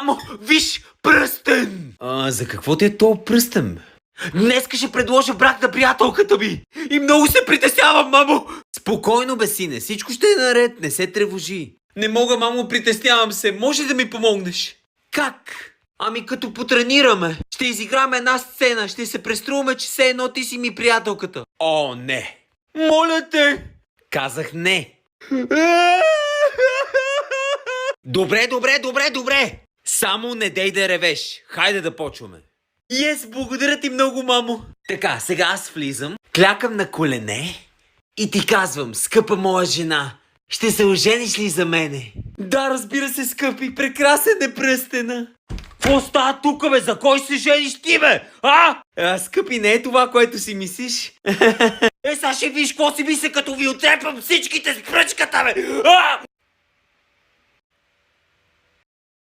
Мамо, виж, пръстен! За какво ти е то пръстен? Днеска ще предложа брак на приятелката ми. И много се притеснявам, мамо. Спокойно, бе, сине. Всичко ще е наред. Не се тревожи. Не мога, мамо, притеснявам се. Може да ми помогнеш? Как? Ами като потренираме. Ще изиграме една сцена. Ще се преструваме, че все едно ти си ми приятелката. О, не. Моля те. Казах не. Добре. Само не дей да ревеш. Хайде да почваме. Благодаря ти много, мамо. Така, сега аз влизам, клякам на колене и ти казвам, скъпа моя жена, ще се ожениш ли за мене? Да, разбира се, скъпи, прекрасен е пръстена. Какво става тук, бе? За кой се жениш ти, бе? Скъпи, не е това, което си мислиш. Сега ще виж какво си мисля, като ви отрепам всичките с пръчката, бе!